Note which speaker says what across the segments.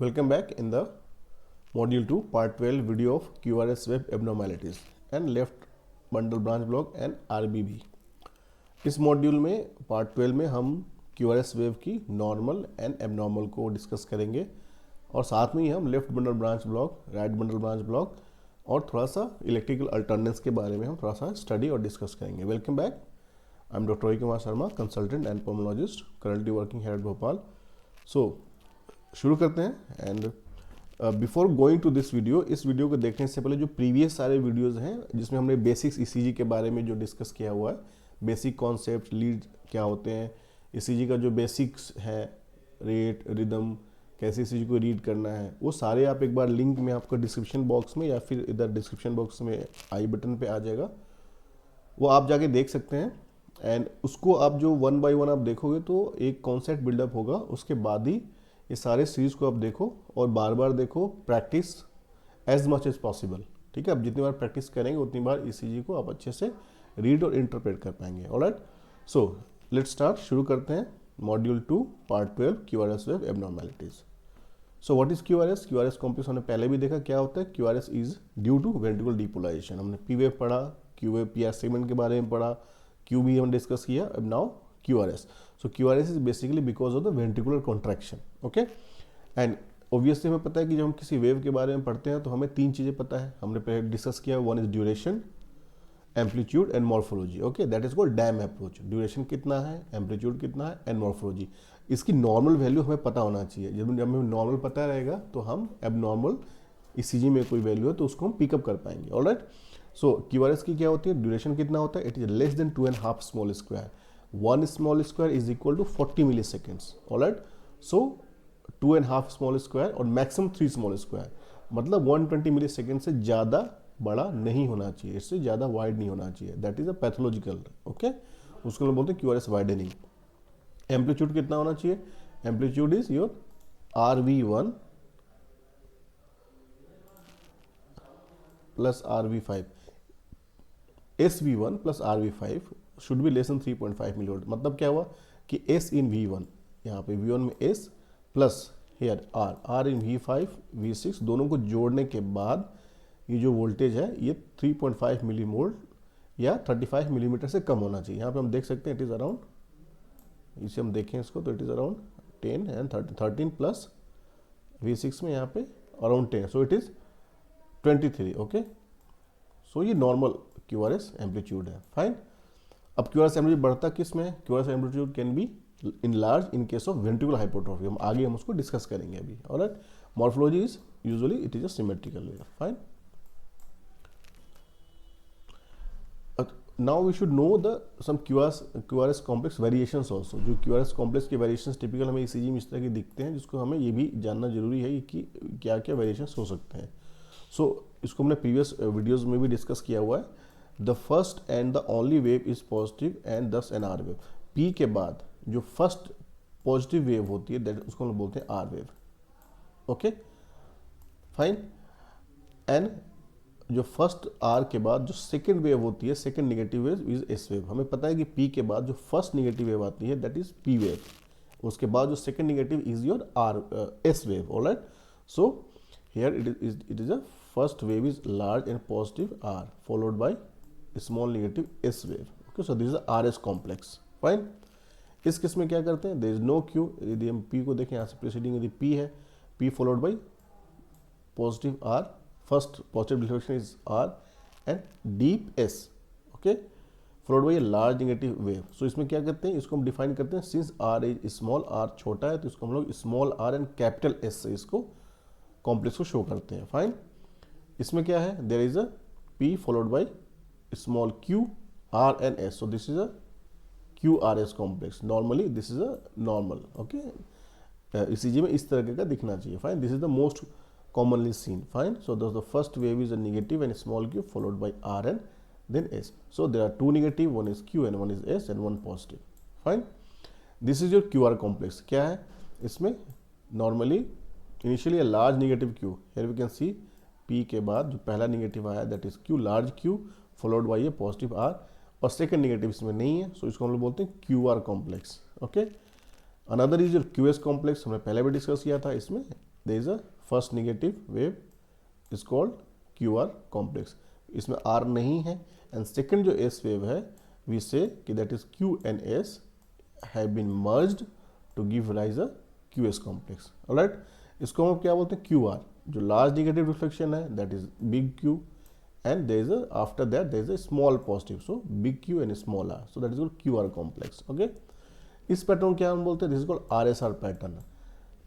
Speaker 1: Welcome back in the Module 2 Part 12 video of QRS wave abnormalities and left bundle branch block and RBB। इस module में part 12 में हम QRS wave की normal and abnormal को discuss करेंगे और साथ में ही हम left bundle branch block, right bundle branch block और थोड़ा सा इलेक्ट्रिकल अल्टरनेट्स के बारे में हम थोड़ा सा स्टडी और डिस्कस करेंगे। Welcome back. I am doctor Rohit Kumar Sharma, consultant and pulmonologist, currently working here at Bhopal. So शुरू करते हैं। And before going to this video, इस वीडियो को देखने से पहले जो प्रीवियस सारे वीडियोस हैं जिसमें हमने बेसिक्स ईसीजी के बारे में जो डिस्कस किया हुआ है, बेसिक कॉन्सेप्ट, लीड क्या होते हैं, ईसीजी का जो बेसिक्स है, रेट, रिदम, कैसे ईसीजी को रीड करना है, वो सारे आप एक बार लिंक में आपको डिस्क्रिप्शन बॉक्स में या फिर इधर डिस्क्रिप्शन बॉक्स में आई बटन पे आ जाएगा, वो आप जाके देख सकते हैं। एंड उसको आप जो वन बाय वन आप देखोगे तो एक कॉन्सेप्ट बिल्डअप होगा, उसके बाद ही ये सारे सीरीज को आप देखो और बार बार देखो, practice as much as possible. ठीक है, आप जितनी बार प्रैक्टिस करेंगे उतनी बार ईसीजी को आप अच्छे से रीड और इंटरप्रेट कर पाएंगे। Alright, so let's start. शुरू करते हैं module 2 part 12 QRS wave abnormalities. So what is QRS? QRS complex हमने पहले भी देखा क्या होता है। QRS is due to ventricular depolarization. हमने पी वेव पढ़ा, क्यू वेव पीआर सेगमेंट के बारे में पढ़ा, क्यू भी हम डिस्कस किया। अब now QRS. So QRS is basically because of the ventricular contraction. Okay? And obviously हमें पता है कि जब हम किसी वेव के बारे में पढ़ते हैं तो हमें तीन चीज़ें पता है, हमने पहले डिस्कस किया। One is duration, amplitude and morphology. Okay, that is called dam approach. Duration कितना है, एम्पलीट्यूड कितना है एंड मॉर्फोलॉजी। इसकी नॉर्मल वैल्यू हमें पता होना चाहिए। जब हमें नॉर्मल पता रहेगा तो हम एबनॉर्मल ईसीजी में कोई वैल्यू है तो उसको हम पिकअप कर पाएंगे। ऑलराइट, सो QRS की क्या होती है, ड्यूरेशन कितना होता है, it is less than 2.5 small square. 1 small square is equal to 40 milliseconds. All right, so 2.5 small square और maximum 3 small square, मतलब 120 मिलीसेकेंड से ज़्यादा बड़ा नहीं होना चाहिए, इससे ज़्यादा वाइड नहीं होना चाहिए। That is a pathological. Okay, उसको हम बोलते हैं QRS वाइडनिंग। एम्पलीट्यूड कितना होना चाहिए? Amplitude is your RV1 plus RV5, SV1 plus RV5 should be less than 3.5 millivolt. मतलब क्या हुआ कि S इन V1, यहाँ पे V1 में S plus here R in V5 V6 दोनों को जोड़ने के बाद ये जो वोल्टेज है ये 3.5 मिली वोल्ट या 35 मिलीमीटर से कम होना चाहिए। यहाँ पे हम देख सकते हैं इट इज़ अराउंड, इसे हम देखें इसको तो it is around 10 and 13 plus V6 में यहाँ पे around 10, so it is 23। Okay, so ये नॉर्मल QRS एम्पलीट्यूड है। फाइन। अब QRS एम्पलीट्यूड बढ़ता किस में? QRS amplitude can be enlarge in case of ventricular hypotrophy. हम आगे हम उसको डिस्कस करेंगे अभी। Alright, morphology is usually it is a symmetrical wave. Fine, now we should know the some QRS complex variations also. जो QRS complex के variations typical हमें ECG में इस तरह के दिखते हैं, जिसको हमें ये भी जानना जरूरी है कि क्या क्या वेरिएशंस हो सकते हैं। सो इसको हमने प्रीवियस वीडियोज में भी डिस्कस किया हुआ है। The first and the only wave is positive and दस एन आर वेव। पी के बाद जो फर्स्ट पॉजिटिव वेव होती है दैट उसको हम बोलते हैं R wave. Okay, fine. And जो फर्स्ट आर के बाद जो सेकेंड वेव होती है, second negative wave is S wave. हमें पता है कि पी के बाद जो फर्स्ट नेगेटिव वेव आती है दैट इज पी वेव, उसके बाद जो second negative is your R S wave. Alright, so here it is a first wave is large and positive R followed by small negative S wave. Okay, so this is RS complex. Fine. इस case में क्या करते हैं, there is no Q. यदि हम P को देखें यहाँ से प्रीसीडिंग यदि पी है, P followed by positive R, first positive deflection is R and deep S. Okay, followed by large negative wave. So इसमें क्या करते हैं, इसको हम डिफाइन करते हैं since R is small, R छोटा है तो इसको हम लोग small R and capital S से इसको कॉम्प्लेक्स को शो करते हैं। फाइन। इसमें क्या है, there is a P followed by small q, r and s. So this is a QRS complex. Normally this is a normal. Okay, ECG में इस तरह का दिखना चाहिए। Fine. This is the most commonly seen. Fine. So the first wave is a negative and small q followed by r and then s. So there are two negative, one is q and one is s and one positive. Fine. This is your QR complex. क्या है इसमें? Normally initially a large negative q. Here we can see p के बाद जो पहला negative आया that is q, large q followed by a positive R, और second negative इसमें नहीं है, सो इसको हम लोग बोलते हैं QR complex. Okay, another is your QS complex. हमने पहले भी डिस्कस किया था। इसमें there is a first negative wave is called QR complex. इसमें R नहीं है, and second जो S wave है we say कि that is Q and S have been merged to give rise a QS complex. Alright, इसको हम क्या बोलते हैं? QR. जो large negative reflection है that is big Q, and there is a after that there is a small positive, so big Q and small r, so that is called QR complex. Okay, इस pattern क्या हम बोलते हैं? This is called RSR pattern.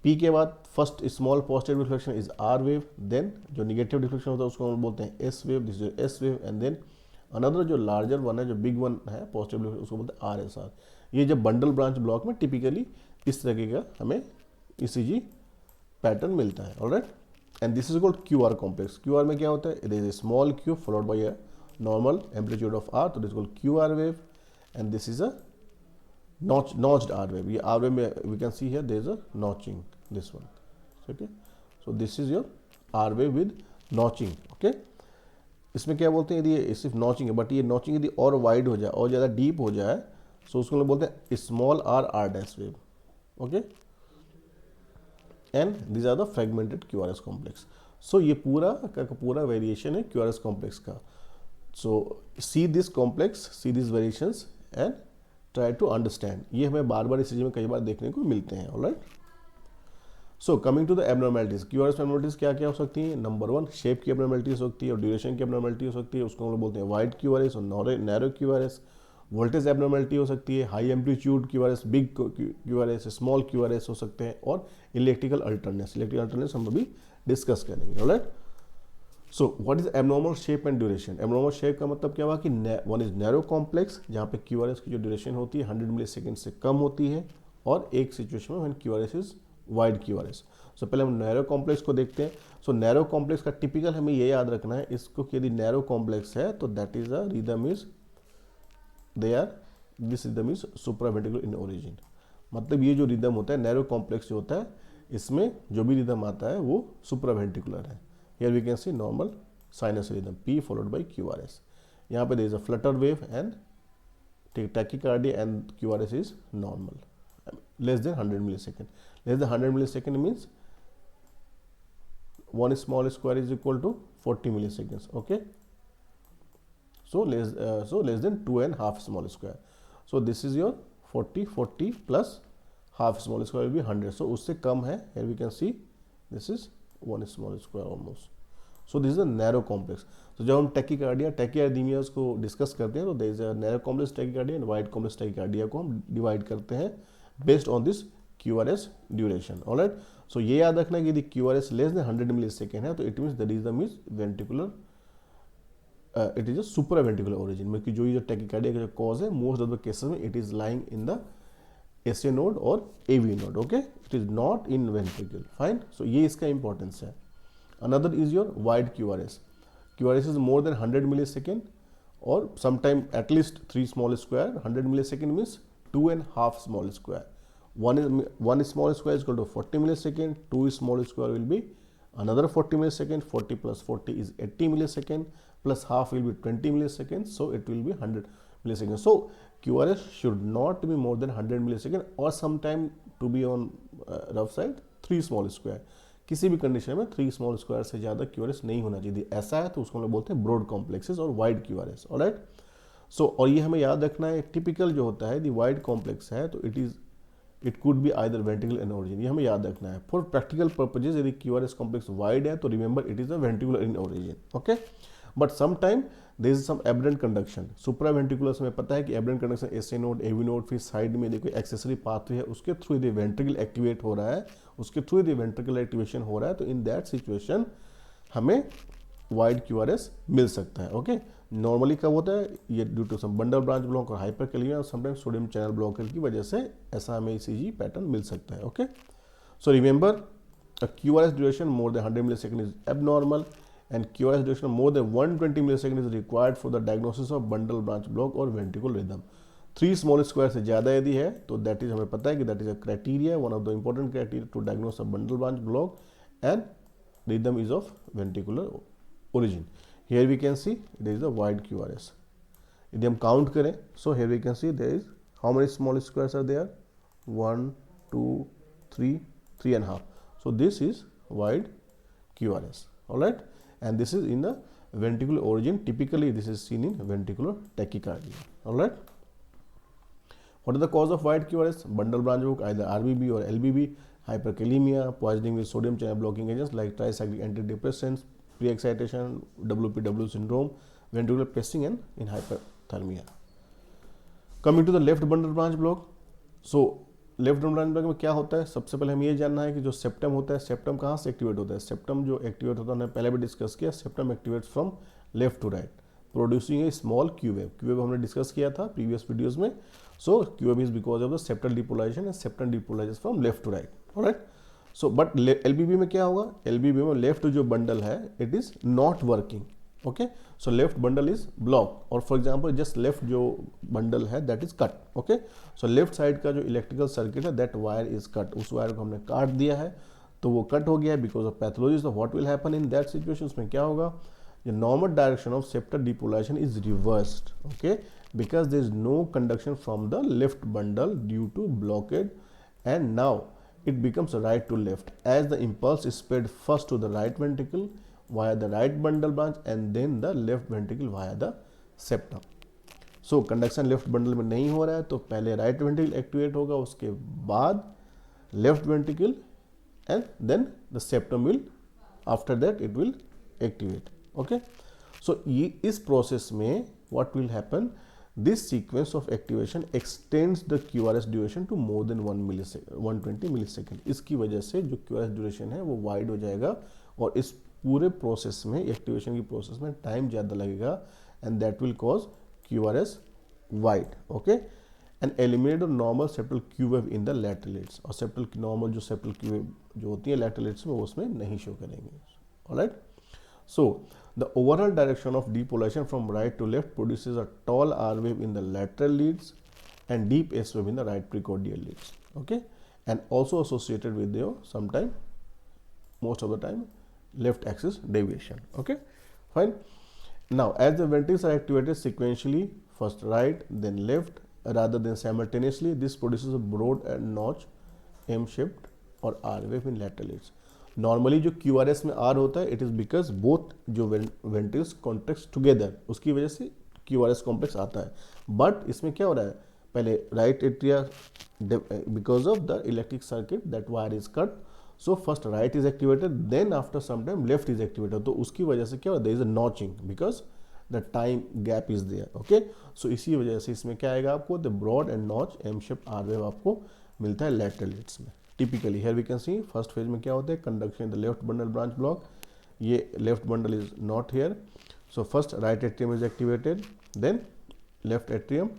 Speaker 1: P के बाद first small positive reflection is R wave, then जो negative reflection होता है उसको हम बोलते हैं S wave, this is S wave, and then another जो लार्जर वन है, जो बिग वन है पॉजिटिव, उसको बोलते हैं RSR. ये जब बंडल ब्रांच ब्लॉक में टिपिकली इस तरह का हमें ECG पैटर्न मिलता है. Alright, and this is called QR complex. QR में क्या होता है? It is a small Q followed by a normal amplitude of R, तो this is called QR wave, and this is a notched R wave. ये R wave में we can see here there is a notching, this one. Okay, so this is your R wave with notching. Okay, इसमें क्या बोलते हैं? यदि ये सिर्फ notching है, बट ये नॉचिंग यदि और वाइड हो जाए और ज़्यादा डीप हो जाए, सो उसको लोग बोलते हैं small R dash wave. Okay, and this are the fragmented QRS complex. So ये पूरा का पूरा वेरिएशन है QRS कॉम्प्लेक्स का. So see this complex, see this variations and try to understand. ये हमें बार बार इस में कई बार देखने को मिलते हैं. Alright, so coming to the abnormalities. QRS abnormalities क्या क्या हो सकती है? नंबर 1, शेप की एबनॉर्मैलिटी हो सकती है और ड्यूरेशन की एबनॉर्मैलिटी हो सकती है, उसको हम लोग बोलते हैं वाइड QRS और नैरो QRS. वोल्टेज एबनॉर्मैलिटी हो सकती है, high amplitude QRS, big QRS, small QRS हो सकते हैं, और इलेक्ट्रिकल अल्टरनेस हम अभी डिस्कस करेंगे. Alright, so what is abnormal shape and duration? Abnormal shape का मतलब क्या हुआ कि वन इज नैरो कॉम्प्लेक्स, जहाँ पे QRS की जो ड्यूरेशन होती है 100 मिलीसेकंड से कम होती है, और एक सिचुएशन में when QRS is wide QRS. सो पहले हम नैरो कॉम्प्लेक्स को देखते हैं. सो नैरो कॉम्प्लेक्स का टिपिकल हमें ये याद रखना है इसको कि यदि नैरो कॉम्प्लेक्स है तो that is a rhythm is this rhythm is supraventricular in origin. मतलब ये जो रिदम होता है नैरो कॉम्प्लेक्स जो होता है, इसमें जो भी रिदम आता है वो सुप्रावेंट्रिकुलर है. Here we can see normal sinus rhythm P followed by QRS. यहाँ पे there is a flutter wave and tachycardia, and QRS is normal, less than 100 millisecond. Less than 100 millisecond means 1 small square is equal to 40 milliseconds. Okay, so less than 2.5 small square. So this is your 40 plus half small square will be 100. So उससे कम है. Here we can see this is 1 small square almost. So this is a narrow complex. So जब हम tachycardia को discuss करते हैं तो there is a narrow complex tachycardia and wide complex tachycardia को हम डिवाइड करते हैं based on this QRS duration. Alright, so ये याद रखना है कि यदि QRS less than 100 millisecond है तो it means the rhythm is ventricular, it is a supraventricular origin. मतलब कि जो ये टैकीकार्डिया का जो कॉज है मोस्ट ऑफ द केसेस में it is lying in the SA node और AV node. Okay, it is not in ventricle. Fine, so ये इसका importance है. Another is your wide QRS. QRS is more than 100 millisecond or sometime at least 3 small square. 100 millisecond means 2.5 small square. One small square is equal to 40 millisecond. 2 small square will be another 40 millisecond. 40 plus 40 is 80 millisecond. Plus half will be 20 milliseconds. So it will be 100 milliseconds. So QRS should not be more than 100 millisecond or sometime to be on rough side 3 small square. किसी भी condition में 3 small square से ज़्यादा QRS नहीं होना चाहिए. ऐसा है तो उसको हम लोग बोलते हैं ब्रॉड कॉम्प्लेक्सेस और वाइड QRS. ऑलराइट, सो और ये हमें याद रखना है टिपिकल जो होता है दी वाइड कॉम्प्लेक्स है तो it could be either ventricular in origin. ये हमें याद रखना है फॉर प्रैक्टिकल पर्पजेज. यदि QRS कॉम्प्लेक्स वाइड है तो remember it is a ventricular in origin. Okay, but sometime there is some aberrant conduction. Supraventricular हमें पता है कि aberrant conduction SA node, AV node, फिर साइड में देखो एक्सेसरी पाथवे है उसके थ्रू यदि वेंट्रिकल एक्टिवेट हो रहा है, उसके थ्रू यदि वेंट्रिकल एक्टिवेशन हो रहा है तो इन दैट सिचुएशन हमें वाइड QRS मिल सकता है. ओके, नॉर्मली कब होता है? ये due to some bundle branch block और हाइपरकैलिमिया और समटाइम्स सोडियम चैनल ब्लॉकेज की वजह से ऐसा हमें ECG पैटर्न मिल सकता है. Okay, so remember a QRS duration more than 100 millisecond is abnormal and QRS duration more than 120 millisecond is required for the diagnosis of bundle branch block or ventricular rhythm. 3 small square से ज़्यादा यदि है तो that is हमें पता है कि that is a criteria, one of the important criteria to diagnose a bundle branch block and rhythm is of ventricular origin. Here we can see there is a wide QRS. यदि हम count करें so here we can see there is how many small squares are there? 1, 2, 3, 3.5. So this is wide QRS. All right, and this is in the ventricular origin. Typically, this is seen in ventricular tachycardia. All right. What is the cause of wide QRS? Bundle branch book, either RBB or LBB, hyperkalemia, poisoning with sodium channel blocking agents like tricyclic antidepressants, pre-excitation, WPW syndrome, ventricular pacing, and in hyperthermia. Coming to the left bundle branch block. So left branch block में क्या होता है, सबसे पहले हमें ये जानना है कि जो सेप्टम होता है, सेप्टम कहाँ से एक्टिवेट होता है. सेप्टम जो एक्टिवेट होता है हमने पहले भी डिस्कस किया, septum activates from left to right producing a small Q wave. Q wave हमने डिस्कस किया था प्रीवियस वीडियोस में. So Q wave is because of the septal depolarization and septum depolarizes from left to right. Alright. So but LBB में क्या होगा, LBB में left जो bundle है it is not working. Okay, so left bundle is block, और for example just left जो bundle है that is cut. Okay, so left side का जो इलेक्ट्रिकल सर्किट है दैट वायर इज कट, उस वायर को हमने काट दिया है तो वो कट हो गया है because of pathology. So what will happen in that situation में क्या होगा, the normal direction of septal depolarization is reversed. Okay, because there is no conduction from the left bundle due to blockade, and now it becomes right to left as the impulse is spread first to the right ventricle via the right bundle branch and then the left ventricle via the septum. So conduction left bundle में नहीं हो रहा है तो पहले right ventricle activate होगा, उसके बाद left ventricle and then the septum will after that it will activate. Okay, so ये इस process में what will happen, this sequence of activation extends the QRS duration to more than 120 millisecond. इसकी वजह से जो QRS duration है वो wide हो जाएगा और इस पूरे प्रोसेस में, एक्टिवेशन की प्रोसेस में टाइम ज़्यादा लगेगा and that will cause QRS wide. Okay, and eliminate normal septal Q wave in the lateral leads, और सेप्टल नॉर्मल जो सेप्टल क्यू वेव जो होती है लैटरलेट्स में वो उसमें नहीं शो करेंगे. Alright. So the overall direction of depolarization from right to left produces a tall R wave in the lateral leads and deep S wave in the right precordial leads. Okay, and also associated with your sometime, most of the time, left axis deviation. Okay, fine. Now as the ventricles are activated sequentially, first right then left rather than simultaneously, this produces a broad and notch M-shaped or R wave in lateral leads. Normally जो QRS में R होता है it is because both जो ventricles contract together, उसकी वजह से QRS complex आता है. बट इसमें क्या हो रहा है, पहले right atria because of the electric circuit that wire is cut, so first right is activated then after some time left is activated, तो उसकी वजह से क्या हो, there is a notching because the time gap is there. Okay, so इसी वजह से इसमें क्या आएगा आपको, the broad and notch M shape R wave आपको मिलता है लैटरल लीड्स में. Typically here we can C first phase में क्या होता है, conduction in the left bundle branch block, ये left bundle is not here, so first right atrium is activated then left atrium,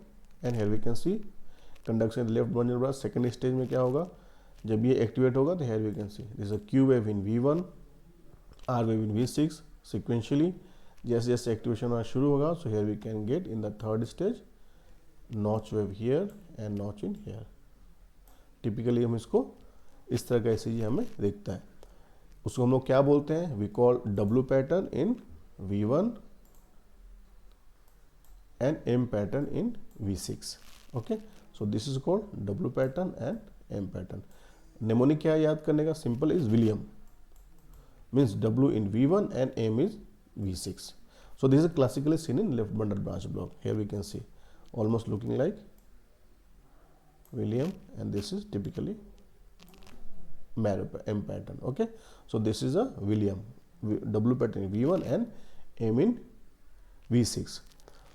Speaker 1: and here we can see conduction in the left bundle branch. Second stage में क्या होगा, जब ये activate होगा तो here we can see this a Q wave in V1, R wave in V6 sequentially. जैसे जैसे activation होना शुरू होगा so here we can get in the third stage notch wave here and notch in here. Typically हम इसको इस तरह का ECG हमें दिखता है, उसको हम लोग क्या बोलते हैं, we call W pattern in V1 and M pattern in V6. Okay, so this is called W pattern and M pattern. Mnemonic क्या याद करने का, simple is William, means W in V1 and M is V6. So this is classically seen in left bundle branch block. Here we can see almost looking like William, and this is typically M pattern. Okay, so this is a William, W pattern in V1 and M in V6.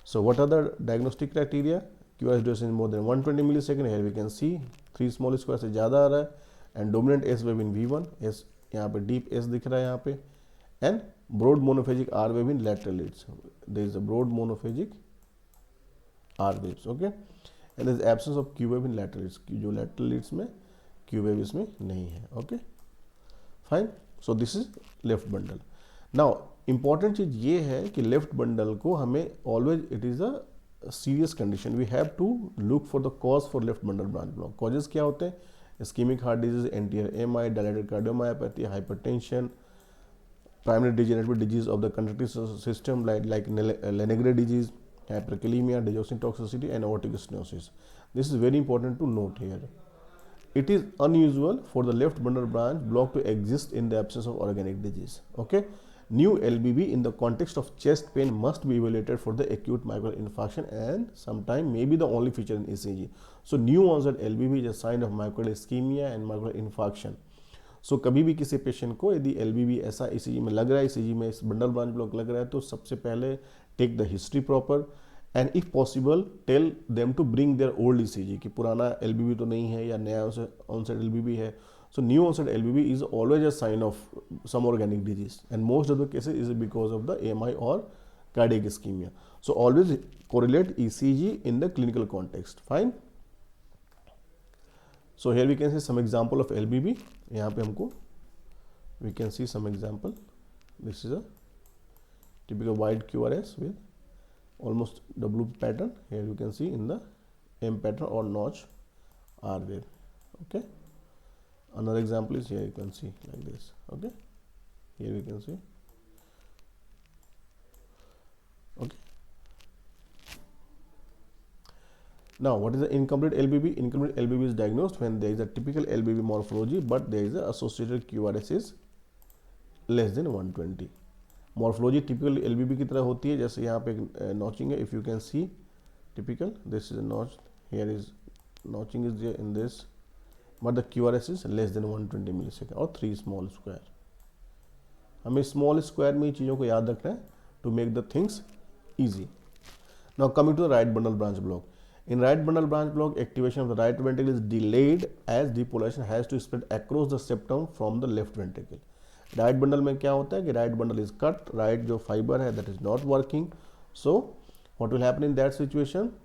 Speaker 1: So what are the diagnostic criteria? QRS duration is more than 120 millisecond. Here we can see 3 small square से ज़्यादा आ रहा है, and dominant S wave in V1, S यहाँ पे deep S दिख रहा है यहाँ पे, and broad monophagic R wave in lateral leads. There is a broad monophagic R waves. Okay, and there is absence of Q wave in lateral leads. जो lateral leads में Q wave इसमें नहीं है. Okay, fine. So this is left bundle. Now important चीज ये है कि left bundle को हमें always it is a serious condition. We have to look for the cause for left bundle branch block. Causes क्या होते हैं, ischemic heart disease, anterior MI, dilated cardiomyopathy, hypertension, primary degenerative disease of the conductive system like Lenegre disease, hyperkalemia, digoxin toxicity, and aortic stenosis. This is very important to note here. it is unusual for the left bundle branch block to exist in the absence of organic disease. Okay, new LBB in the context of chest pain must be evaluated for the acute myocardial infarction and sometime may be the only feature in ECG. So new onset LBB is a sign of myocardial ischemia and myocardial infarction. So कभी भी किसी patient को यदि LBB ऐसा ECG में लग रहा है, ECG में बंडल ब्रांच ब्लॉक लग रहा है, तो सबसे पहले take the history proper and if possible tell them to bring their old ECG कि पुराना LBB तो नहीं है या नया ऑनसेट LBB है. So new onset LBB is always a sign of some organic disease and most of the cases is because of the AMI or cardiac ischemia. So always correlate ECG in the clinical context. Fine. So here we can see some example of LBB. यहाँ पे हमको we can see some example. This is a typical wide QRS with almost W pattern. Here you can see in the M pattern or notch R wave. Okay. Another example is here you can see like this. Okay, here we can see. Okay, now what is the incomplete LBB? Incomplete LBB is diagnosed when there is a typical LBB morphology but there is a associated QRS is less than 120. Morphology typical LBB की तरह होती है, जैसे यहाँ पे notching है. If you can see typical, this is a notch, here is notching is there in this, but the QRS is less than 120 millisecond और 3 small square. हमें small square में चीज़ों को याद रखना है to make the things easy. Now coming to the right bundle branch block. In right bundle branch block, activation of the right ventricle is delayed as depolarization has to spread across the septum from the left ventricle. Right bundle में क्या होता है कि right bundle is cut, right जो fiber है that is not working. So what will happen in that situation?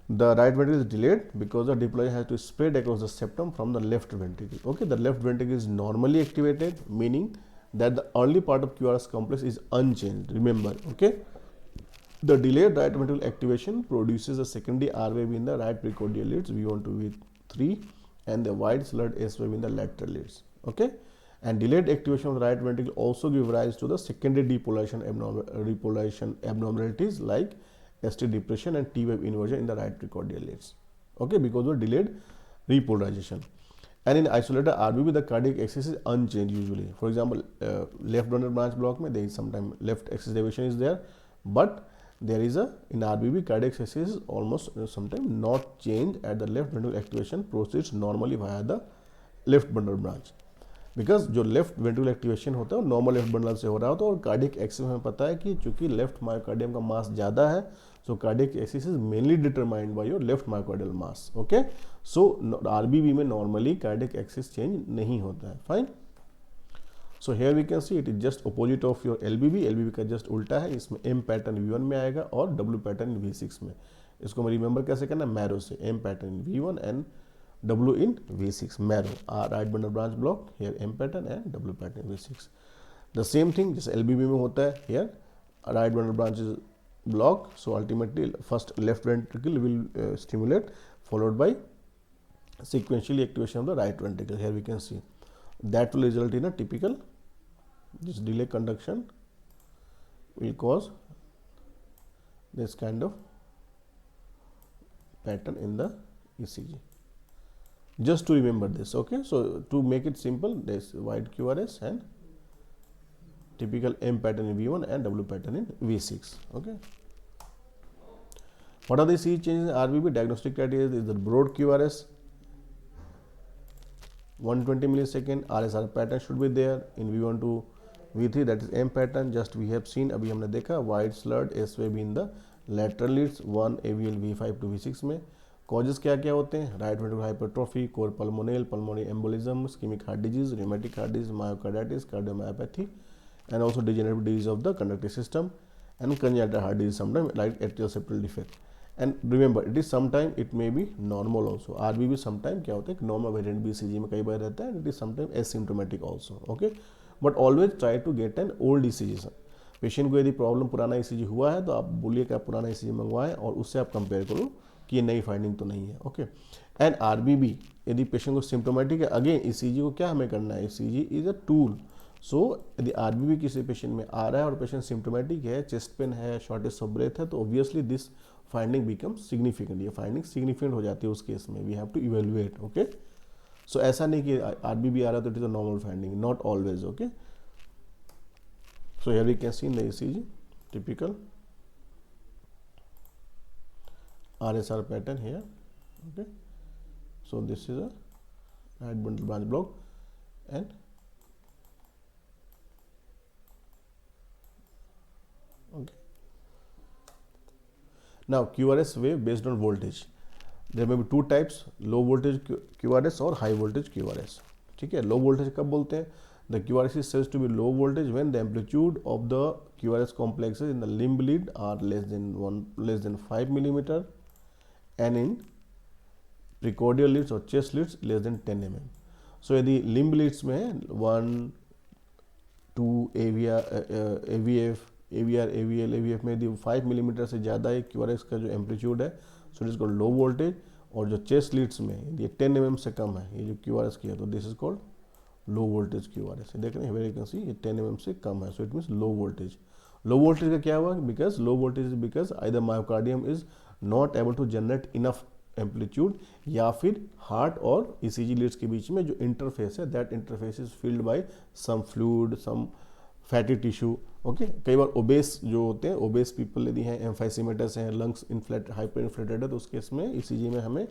Speaker 1: The right ventricle is delayed because the depolarization has to spread across the septum from the left ventricle. Okay, the left ventricle is normally activated, meaning that the early part of QRS complex is unchanged. Remember, okay, the delayed right ventricle activation produces a secondary R wave in the right precordial leads V1 to V3 and the wide slurred S wave in the lateral leads. Okay, and delayed activation of the right ventricle also gives rise to the secondary depolarization abnormalities like ST depression and T wave inversion in the right precordial leads. Okay, because of delayed repolarization. And in isolated RBB, the cardiac axis is unchanged usually. For example, left bundle branch block में there is sometimes left axis deviation is there, but there is a in RBB cardiac axis is almost sometimes not changed at the left ventricle activation proceeds normally via the left bundle branch. Because जो left ventricular activation होता है वो normal left bundle से हो रहा होता है और कार्डियक एक्सिस में पता है कि चूंकि लेफ्ट मायोकार्डियम का मास ज़्यादा है so cardiac axis is mainly determined by your left myocardial mass. Okay, so RBB में नॉर्मली कार्डियक एक्सिस चेंज नहीं होता है. Fine. So here we can see it is just opposite of your LBB. LBB का just उल्टा है, इसमें M pattern V1 में आएगा और डब्ल्यू पैटर्न V6 में. इसको मैं रिमेंबर कैसे करना है, मैरो से. M pattern V1 and W in V6 marrow, right bundle branch block, here M pattern and W pattern V6. The same thing जैसे LBB में होता है, here right bundle branch is block, so ultimately first left ventricle will stimulate followed by sequentially activation of the right ventricle. Here we can see that will result in a typical this delay conduction will cause this kind of pattern in the ECG. Just to remember this. Okay, so to make it simple, there's wide QRS and typical M pattern in V1 and W pattern in V6. Okay, what are the ECG changes in RBB? Diagnostic criteria is the broad QRS 120 millisecond, RSR pattern should be there in V1 to V3, that is M pattern. Just we have seen, अभी हमने देखा wide slurred S wave in the lateral leads 1 AVL V5 to V6 में. Causes क्या क्या होते हैं, right ventricular hypertrophy, cor pulmonale, pulmonary embolism, ischaemic heart disease, rheumatic heart disease, myocarditis, cardiomyopathy and also degenerative disease of the conductive system and congenital heart disease sometime like atrial septal defect. And remember it is sometime it may be normal also. RBB sometime क्या होता है, normal variant भी ECG में कई बार रहता है, it is sometime asymptomatic also. Okay, but always try to get an old ECG. Patient को यदि प्रॉब्लम पुराना ECG हुआ है तो आप बोलिए कि आप पुराना ECG मंगवाएं और उससे आप कंपेयर करो कि ये नई फाइंडिंग तो नहीं है. ओके, एंड आरबीबी यदि पेशेंट को सिम्प्टोमेटिक है, अगेन ECG को क्या हमें करना है, ECG is a tool. So यदि आरबीबी किसी पेशेंट में आ रहा है और पेशेंट सिम्प्टोमेटिक है, चेस्ट पेन है, शॉर्टेज ऑफ ब्रेथ है, तो obviously this finding become significant, ये फाइंडिंग सिग्निफिकेंट हो जाती है उस केस में, we have to evaluate. Okay, so ऐसा नहीं कि आरबीबी आ रहा तो it is a normal finding, not always. Okay, so here we can see in the ECG typical RSR pattern here. Okay, so this is a right bundle branch block, and okay, now QRS wave based on voltage, there may be two types, low voltage QRS और high voltage QRS। ठीक है, low voltage कब बोलते हैं? The QRS is said to be low voltage when the amplitude of the QRS complexes in the limb lead are less than 5 millimeter, and in precordial leads और chest leads less than 10 mm। So यदि limb leads में 1, 2 AVF, AVR, AVL, AVF में यदि 5 millimetre से ज़्यादा है QRS का जो एम्पलीट्यूड है, so it is called low voltage. और जो चेस्ट लीड्स में यदि 10 mm से कम है, ये जो QRS की है, तो this is called low voltage QRS। देख रहे हैं, वेरी कैन सी, ये 10 mm से कम है, so it means low voltage. Low voltage का क्या हुआ? Because low voltage is because either myocardium is not able to generate enough amplitude, या फिर हार्ट और ईसीजी लीड्स के बीच में जो इंटरफेस है, that interface is filled by some fluid, some fatty tissue. Okay, कई बार ओबेस जो होते हैं, ओबेस पीपल यदि हैं, एम्फाइसीमेटस हैं, लंग्स इन्फ्लेट हाइपर इन्फ्लेटेड है, तो उस केस में ईसीजी में हमें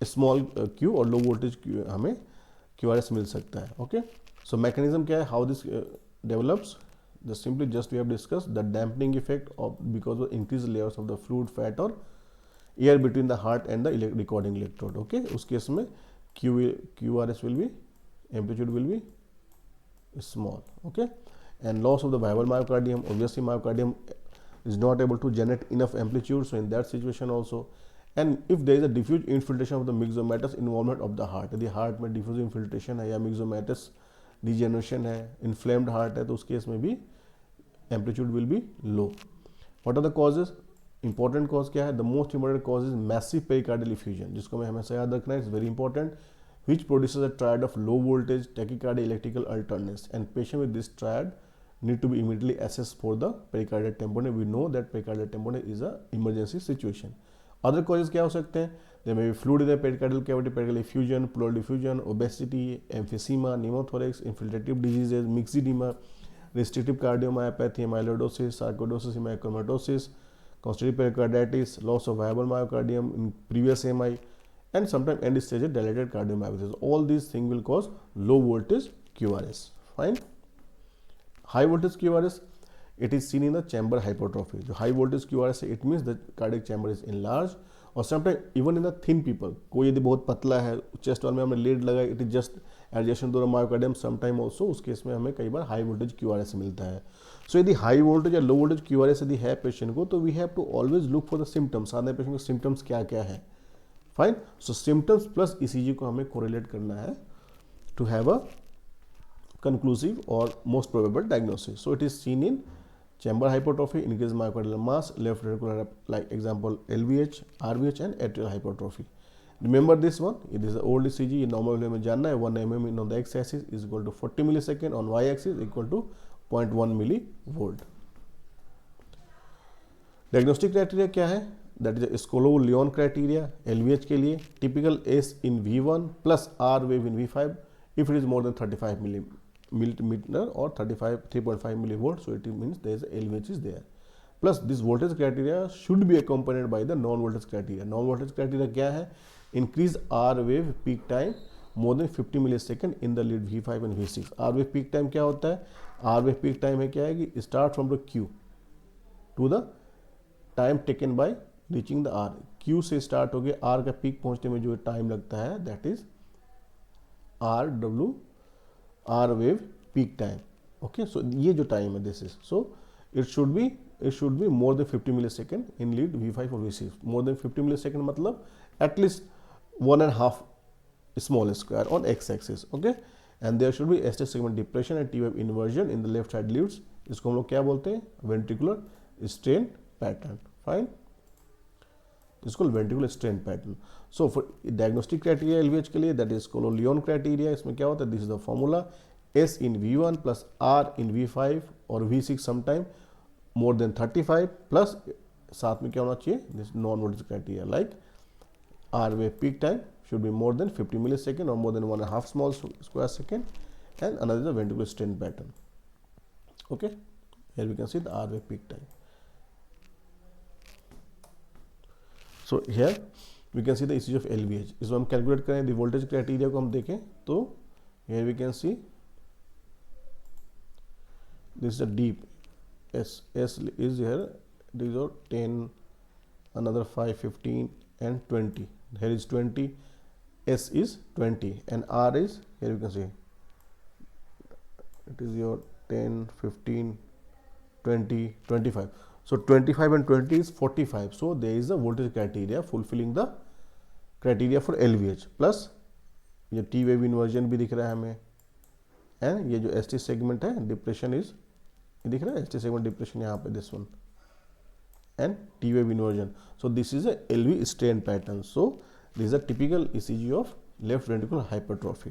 Speaker 1: स्मॉल क्यू और लो वोल्टेज क्यू हमें QRS मिल सकता है। ओके, सो मैकेनिज्म क्या है, how this develops? just we have discussed the dampening effect of because of increased layers of the fluid, fat or air between the heart and the recording electrode। okay, उस case में QRS will be, amplitude will be small। okay, and loss of the viable myocardium, obviously myocardium is not able to generate enough amplitude, so in that situation also, and if there is a diffuse infiltration of the myxomatous involvement of the heart, यदि heart में diffuse infiltration है या myxomatous degeneration है, inflamed heart है, तो उस case में भी amplitude will be low। what are the causes? important cause क्या है? the most important cause is massive pericardial effusion, जिसको हमें हमेशा याद रखना है, it's very important, which produces a triad of low voltage, tachycardia, electrical alternates, and patient with this triad need to be immediately assessed for the pericardial tamponade। we know that pericardial tamponade is a emergency situation। other causes क्या हो सकते हैं? there may be fluid in the pericardial cavity, pericardial effusion, pleural effusion, obesity, emphysema, pneumothorax, infiltrative diseases, myxedema, restrictive cardiomyopathy, amyloidosis, sarcoidosis, hemochromatosis, constrict pericarditis, loss of viable myocardium in previous MI, and sometimes end stage dilated cardiomyopathy। all these things will cause low voltage QRS। fine, high voltage QRS, it is seen in the chamber hypertrophy। जो high voltage QRS है, it means the cardiac chamber is enlarged, और sometimes even in the thin people, कोई यदि बहुत पतला है, chest wall में हमने लीड लगाई, it is just adjacent to the myocardium, sometime also उस केस में हमें कई बार high voltage QRS मिलता है। so यदि high voltage या low voltage QRS यदि है पेशेंट को, तो we have to always look for the symptoms, सारे पेशेंट के symptoms क्या क्या है। फाइन, सो symptoms प्लस ECG को हमें correlate करना है to have a conclusive or most probable diagnosis। so it is seen in chamber hypertrophy, increased myocardial mass, left ventricular, like example LVH, RVH, and atrial hypertrophy। remember this one, it is the old ECG, normal value में जानना है, 1 mm on the x axis is equal to 40 millisecond, on y axis equal to 0.1 millivolt। diagnostic criteria क्या है? that is Scolo-Lyon criteria LVH के लिए, typical S in V1 plus R wave in V5 if it is more than 35 millimeter or 3.5 millivolt, so it means there is a LVH is there। plus this voltage criteria should be accompanied by the non voltage criteria। non voltage criteria क्या है? increase R wave peak time more than 50 millisecond in the lead V5 and V6। R wave peak time क्या होता है? R wave peak time है क्या है कि start from the Q to the time taken by reaching the R। Q से start हो गया, R का peak पहुंचने में जो टाइम लगता है, that is R wave peak time। okay, so ये जो टाइम है, this is, so it should be more than 50 millisecond in lead V5 or V6। more than 50 millisecond मतलब at least 1.5 small square on x axis। okay, and there should be ST segment depression and T wave inversion in the left side leads। इसको हम लोग क्या बोलते हैं? ventricular strain pattern। fine, इसको ventricular strain pattern। so for diagnostic criteria LVH के लिए, that is Scolo-Lyon criteria, इसमें क्या होता है? this is the formula, S in V1 plus R in V5 or V6 sometime more than 35 plus साथ में क्या होना चाहिए, this non voltage criteria like R wave peak time should be more than 50 millisecond or more than 1.5 small square second, and another is the ventricular strain pattern. Okay, here we can see the R wave peak time. So here we can see the ECG of LVH. इसमें हम calculate करें the voltage criteria को हम देखें तो here we can see this is a deep S is here, these are 10, another 5, 15 and 20. Here is 20, S is 20 and R is, here you can see it is your 10, 15, 20, 25. So 25 and 20 is 45. So there is a voltage criteria fulfilling the criteria for LVH. Plus ये T wave inversion भी दिख रहा है हमें, and ये जो ST segment है depression is, ये दिख रहा है ST segment depression यहाँ पे, this one, and T wave inversion. So this is a LV strain pattern. So this is a typical ECG of left ventricular hypertrophy.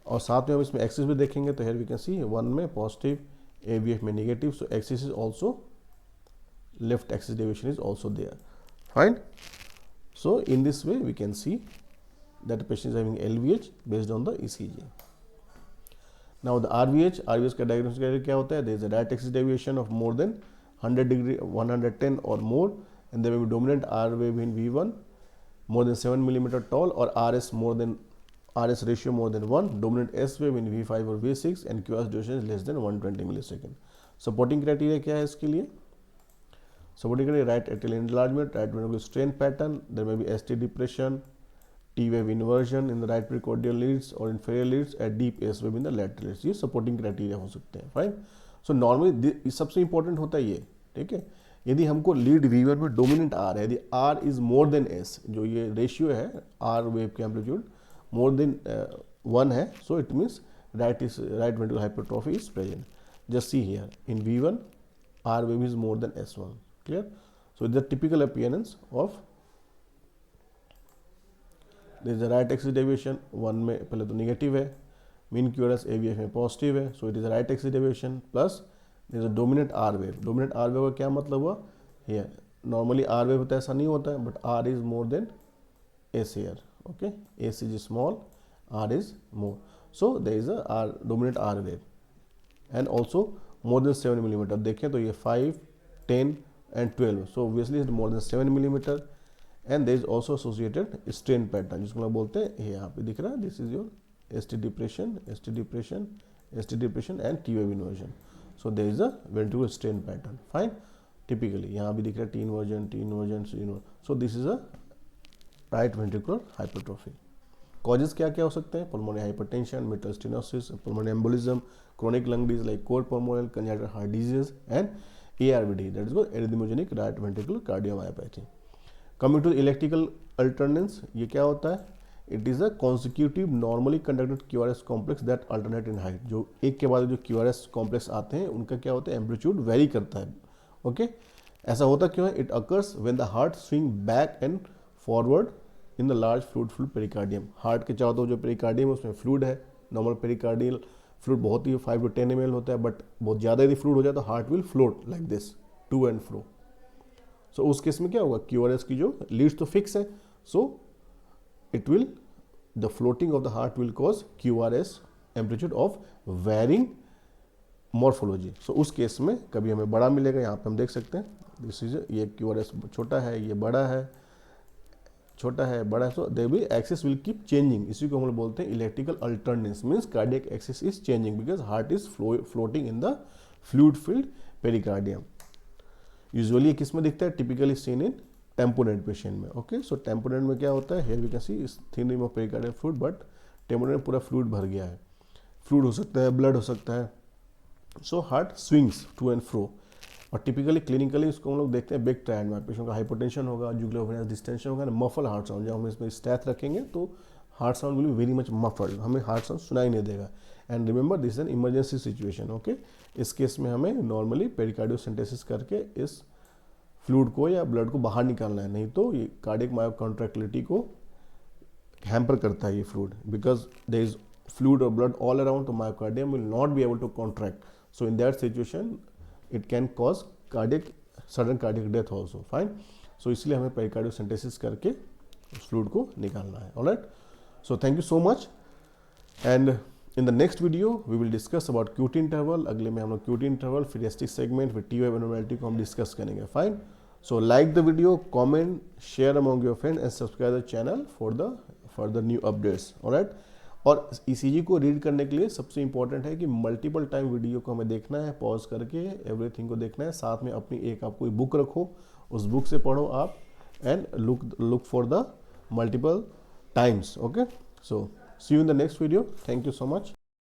Speaker 1: और साथ में हम इसमें एक्सिस भी देखेंगे तो here we can see 1 में पॉजिटिव, AVF में negative, so axis is also, left axis deviation is also there. Fine. So in this way we can see that the patient is having LVH based on the ECG. Now the RVH का diagnostic criteria क्या होता है? There is a right axis deviation of more than 100 degree, 110 or more, and there may be dominant R wave in V1 more than 7 millimeter tall, or RS ratio more than 1, dominant S wave in V5 or V6, and QRS duration is less than 120 millisecond. Supporting criteria क्या है इसके लिए? Supporting criteria right atrial enlargement, right ventricular strain pattern, there may be ST depression, T wave inversion in the right precordial leads or inferior leads, and deep S wave in the lateral leads. ये supporting criteria हो सकते हैं. Fine. So normally सबसे important होता है ये, ठीक है. यदि हमको लीड V1 में डोमिनेंट R है, यदि R is more than S, जो ये रेशियो है R वेव के एम्पलीट्यूड मोर देन 1 है, so it means right ventricular hypertrophy is present. Just see here in V1 R wave is more than S1. Clear? So it is the typical appearance of this the right axis deviation. 1 में पहले तो negative है, mean QRS AVF में positive है, so it is right axis deviation plus there is a dominant R wave. Dominant R wave का क्या मतलब हुआ? Here normally R wave होता है, ऐसा नहीं होता है, but R is more than S here. Okay, S is small, R is more. So there is a dominant R wave, and also more than 7 millimeter. देखें तो ये 5, 10 and 12. So obviously it's more than 7 millimeter, and there is also associated strain pattern, जिसको हम बोलते हैं, यहाँ पे दिख रहा है. This is your ST depression, ST depression, ST depression and T wave inversion. So there is a ventricular strain pattern. Fine. Typically यहाँ भी दिख रहा है T inversion, T inversion, C inversion. So this is a right ventricular hypertrophy. Causes क्या क्या हो सकते हैं? Pulmonary hypertension, mitral stenosis, pulmonary embolism, chronic lung disease like core pulmonary congenital heart disease, and ARVD, that is called arrhythmogenic right ventricular cardiomyopathy. Coming to electrical alternates, ये क्या होता है? It is a consecutive normally conducted QRS complex that alternate in height. जो एक के बाद जो QRS complex आते हैं उनका क्या होता है? एम्पलीट्यूड वेरी करता है. ओके, ऐसा होता क्यों है? It occurs when the heart swing back and forward in the large fluid pericardium. Heart के चारों तरफ जो पेरिकार्डियम है उसमें फ्लूइड है. नॉर्मल पेरिकार्डियल फ्लूइड बहुत ही 5 to 10 ml होता है, बट बहुत ज़्यादा यदि फ्लूइड हो जाए तो heart will float like this to and fro. So उस केस में क्या होगा? QRS की जो लीड्स तो फिक्स है, सो it will, the floating of the heart will cause QRS amplitude of varying morphology. So उस केस में कभी हमें बड़ा मिलेगा, यहाँ पे हम देख सकते हैं, दिस इज ये QRS छोटा है, ये बड़ा है, छोटा है, बड़ा है. सो दे भी एक्सिस विल कीप चेंजिंग. इसी को हम लोग बोलते हैं electrical alternans, means cardiac axis is changing because heart is floating in the fluid filled pericardium. Usually किस में दिखता है? Typically seen in tamponade patient में. ओके, सो टेम्पोनेट में क्या होता है? हियर वी कैन सी इस thin rim of pericardial fluid, but tamponade में पूरा फ्लूइड भर गया है. फ्लूइड हो सकता है, ब्लड हो सकता है. So heart swings to and fro. और टिपिकली क्लिनिकली इसको हम लोग देखते हैं बिग ट्रायड में. पेशेंट का हाइपोटेंशन होगा, जुगुलर वेनस डिस्टेंशन होगा, मफल हार्ट साउंड. जब हम इसमें स्टैथ रखेंगे तो heart sound will be very much muffled, हमें हार्ट साउंड सुनाई नहीं देगा. And remember this is an emergency situation. Okay, इस केस में हमें नॉर्मली पेरिकार्डियोसेंटेसिस करके इस फ्लूइड को या ब्लड को बाहर निकालना है, नहीं तो ये कार्डियक मायोकॉन्ट्रैक्टिलिटी को हैम्पर करता है ये fluid, because there is fluid और ब्लड ऑल अराउंड, तो myocardium will not be able to contract. So in that situation it can cause cardiac sudden cardiac death also, fine. So इसलिए हमें pericardiocentesis करके उस fluid को निकालना है, alright. So thank you so much, and in the next video we will discuss about QT interval. अगले में हम लोग क्यूटी इंटरवल, फिर एस्टिक सेगमेंट, फिर टी एबनॉर्मैलिटी को हम डिस्कस करेंगे, fine. So like the video, comment, share among your friend and subscribe the channel for the new updates, alright. और ईसीजी को रीड करने के लिए सबसे इंपॉर्टेंट है कि मल्टीपल टाइम वीडियो को हमें देखना है, पॉज करके एवरीथिंग को देखना है, साथ में अपनी एक आप कोई बुक रखो, उस बुक से पढ़ो आप, and look for the multiple times, okay? So see you in the next video. Thank you so much.